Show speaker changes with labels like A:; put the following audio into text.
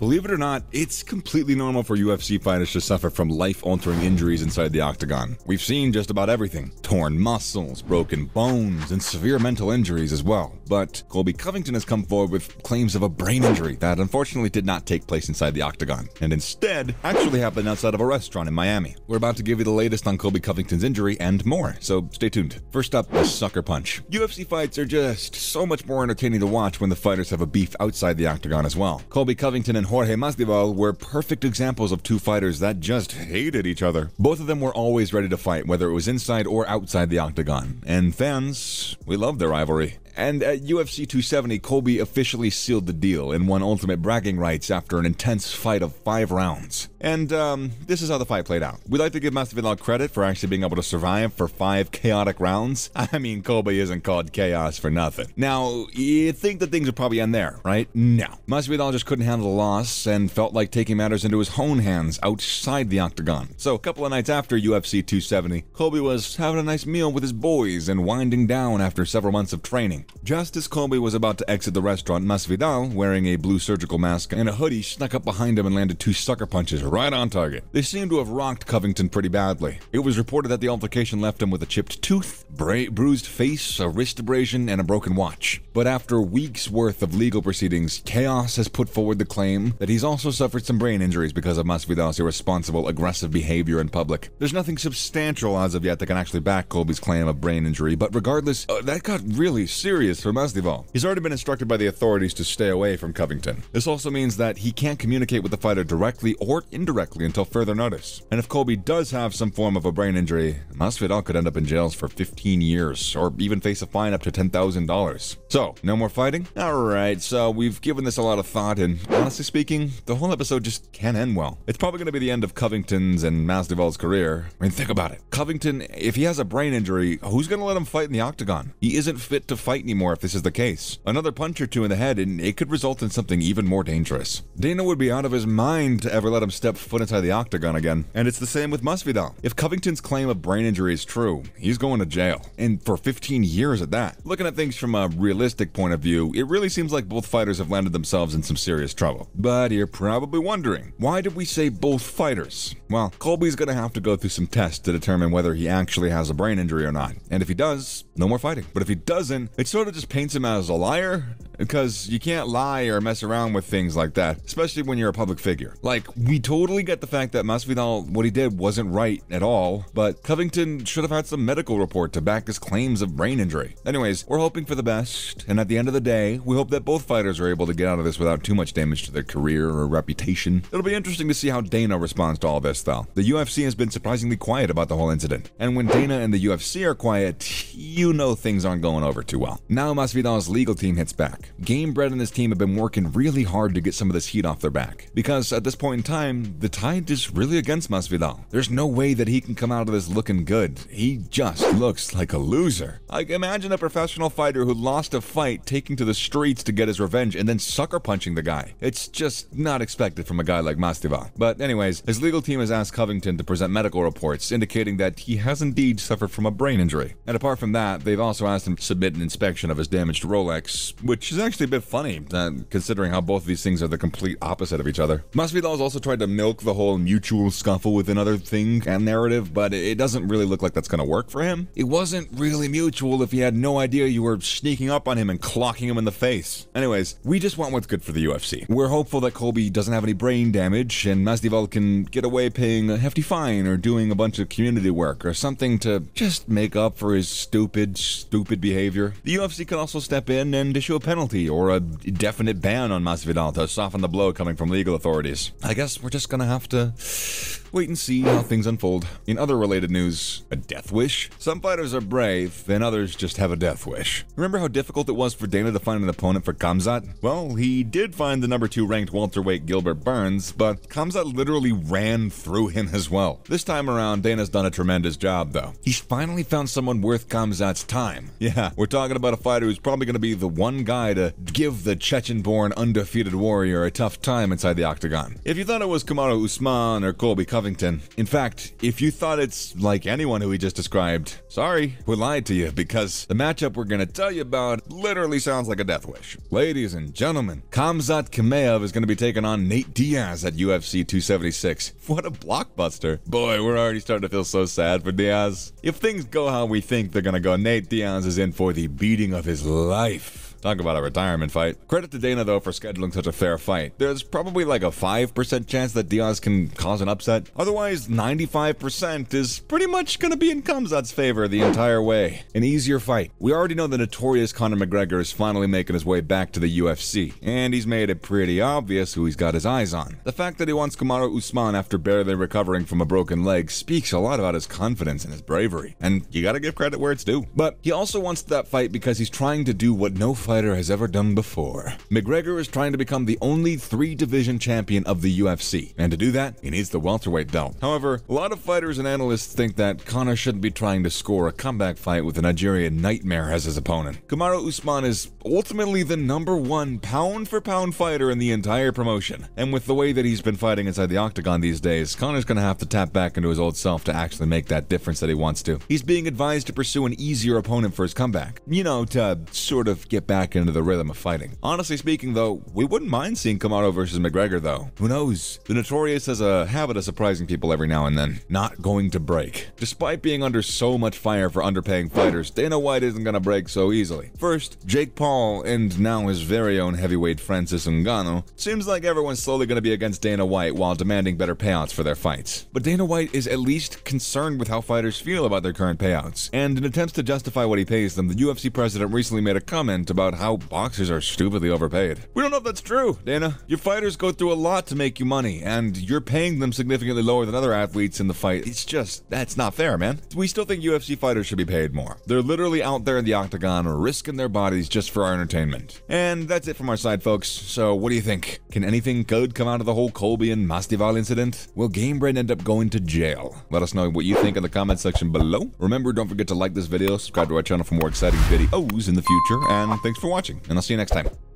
A: Believe it or not, it's completely normal for UFC fighters to suffer from life-altering injuries inside the octagon. We've seen just about everything. Torn muscles, broken bones, and severe mental injuries as well. But Colby Covington has come forward with claims of a brain injury that unfortunately did not take place inside the octagon, and instead actually happened outside of a restaurant in Miami. We're about to give you the latest on Colby Covington's injury and more, so stay tuned. First up, the sucker punch. UFC fights are just so much more entertaining to watch when the fighters have a beef outside the octagon as well. Colby Covington and Jorge Masvidal were perfect examples of two fighters that just hated each other. Both of them were always ready to fight, whether it was inside or outside the octagon, and fans, we love their rivalry. And at UFC 270, Colby officially sealed the deal and won ultimate bragging rights after an intense fight of 5 rounds. And this is how the fight played out. We like to give Masvidal credit for actually being able to survive for 5 chaotic rounds. I mean, Colby isn't called chaos for nothing. Now, you think that things would probably end there, right? No. Masvidal just couldn't handle the loss and felt like taking matters into his own hands outside the octagon. So a couple of nights after UFC 270, Colby was having a nice meal with his boys and winding down after several months of training. Just as Colby was about to exit the restaurant, Masvidal, wearing a blue surgical mask and a hoodie, snuck up behind him and landed 2 sucker punches right on target. They seemed to have rocked Covington pretty badly. It was reported that the altercation left him with a chipped tooth, bruised face, a wrist abrasion, and a broken watch. But after weeks worth of legal proceedings, Chaos has put forward the claim that he's also suffered some brain injuries because of Masvidal's irresponsible, aggressive behavior in public. There's nothing substantial as of yet that can actually back Colby's claim of brain injury, but regardless, that got really serious for Masvidal. He's already been instructed by the authorities to stay away from Covington. This also means that he can't communicate with the fighter directly or indirectly until further notice. And if Colby does have some form of a brain injury, Masvidal could end up in jail for 15 years, or even face a fine up to $10,000. So, no more fighting? Alright, so we've given this a lot of thought, and honestly speaking, the whole episode just can't end well. It's probably going to be the end of Covington's and Masvidal's career. I mean, think about it. Covington, if he has a brain injury, who's going to let him fight in the octagon? He isn't fit to fight anymore if this is the case. Another punch or two in the head and it could result in something even more dangerous. Dana would be out of his mind to ever let him step foot inside the octagon again. And it's the same with Masvidal. If Covington's claim of brain injury is true, he's going to jail. And for 15 years at that. Looking at things from a realistic point of view, it really seems like both fighters have landed themselves in some serious trouble. But you're probably wondering, why did we say both fighters? Well, Colby's gonna have to go through some tests to determine whether he actually has a brain injury or not. And if he does, no more fighting. But if he doesn't, it sort of just paints him as a liar, because you can't lie or mess around with things like that, especially when you're a public figure. Like, we totally get the fact that Masvidal, what he did wasn't right at all, but Covington should have had some medical report to back his claims of brain injury. Anyways, we're hoping for the best, and at the end of the day, we hope that both fighters are able to get out of this without too much damage to their career or reputation. It'll be interesting to see how Dana responds to all this, though. The UFC has been surprisingly quiet about the whole incident, and when Dana and the UFC are quiet, you know things aren't going over too well. Now Masvidal's legal team hits back. Gamebred and his team have been working really hard to get some of this heat off their back, because at this point in time, the tide is really against Masvidal. There's no way that he can come out of this looking good. He just looks like a loser. Like, imagine a professional fighter who lost a fight taking to the streets to get his revenge and then sucker punching the guy. It's just not expected from a guy like Masvidal. But anyways, his legal team has asked Covington to present medical reports indicating that he has indeed suffered from a brain injury. And apart from that, they've also asked him to submit an inspection of his damaged Rolex, which is actually a bit funny, considering how both of these things are the complete opposite of each other. Masvidal has also tried to milk the whole mutual scuffle with another thing and narrative, but it doesn't really look like that's going to work for him. It wasn't really mutual if he had no idea you were sneaking up on him and clocking him in the face. Anyways, we just want what's good for the UFC. We're hopeful that Colby doesn't have any brain damage and Masvidal can get away paying a hefty fine or doing a bunch of community work or something to just make up for his stupid behavior. The UFC can also step in and issue a penalty or a definite ban on Masvidal to soften the blow coming from legal authorities. I guess we're just gonna have to wait and see how things unfold. In other related news, a death wish? Some fighters are brave, and others just have a death wish. Remember how difficult it was for Dana to find an opponent for Khamzat? Well, he did find the number 2 ranked welterweight Gilbert Burns, but Khamzat literally ran through him as well. This time around, Dana's done a tremendous job, though. He's finally found someone worth Khamzat's time. Yeah, we're talking about a fighter who's probably going to be the one guy try to give the Chechen-born undefeated warrior a tough time inside the octagon. If you thought it was Kamaru Usman or Colby Covington, in fact, if you thought it's like anyone who we just described, sorry, we lied to you, because the matchup we're gonna tell you about literally sounds like a death wish. Ladies and gentlemen, Khamzat Chimaev is gonna be taking on Nate Diaz at UFC 276. What a blockbuster. Boy, we're already starting to feel so sad for Diaz. If things go how we think they're gonna go, Nate Diaz is in for the beating of his life. Talk about a retirement fight. Credit to Dana, though, for scheduling such a fair fight. There's probably like a 5% chance that Diaz can cause an upset. Otherwise, 95% is pretty much going to be in Khamzat's favor the entire way. An easier fight. We already know the notorious Conor McGregor is finally making his way back to the UFC, and he's made it pretty obvious who he's got his eyes on. The fact that he wants Kamaru Usman after barely recovering from a broken leg speaks a lot about his confidence and his bravery, and you gotta give credit where it's due. But he also wants that fight because he's trying to do what no fighter has ever done before. McGregor is trying to become the only 3-division champion of the UFC, and to do that, he needs the welterweight belt. However, a lot of fighters and analysts think that Conor shouldn't be trying to score a comeback fight with a Nigerian nightmare as his opponent. Kamaru Usman is ultimately the #1 pound-for-pound fighter in the entire promotion, and with the way that he's been fighting inside the octagon these days, Conor's gonna have to tap back into his old self to actually make that difference that he wants to. He's being advised to pursue an easier opponent for his comeback, you know, to sort of get back into the rhythm of fighting. Honestly speaking, though, we wouldn't mind seeing Kamaru versus McGregor, though. Who knows? The Notorious has a habit of surprising people every now and then. Not going to break. Despite being under so much fire for underpaying fighters, Dana White isn't gonna break so easily. First, Jake Paul, and now his very own heavyweight Francis Ngannou. Seems like everyone's slowly gonna be against Dana White while demanding better payouts for their fights. But Dana White is at least concerned with how fighters feel about their current payouts. And in attempts to justify what he pays them, the UFC president recently made a comment about how boxers are stupidly overpaid. We don't know if that's true, Dana. Your fighters go through a lot to make you money, and you're paying them significantly lower than other athletes in the fight. It's just, that's not fair, man. We still think UFC fighters should be paid more. They're literally out there in the octagon, risking their bodies just for our entertainment. And that's it from our side, folks. So what do you think? Can anything good come out of the whole Colby and Masvidal incident? Will Gamebred end up going to jail? Let us know what you think in the comment section below. Remember, don't forget to like this video, subscribe to our channel for more exciting videos in the future, and thanks for watching, and I'll see you next time.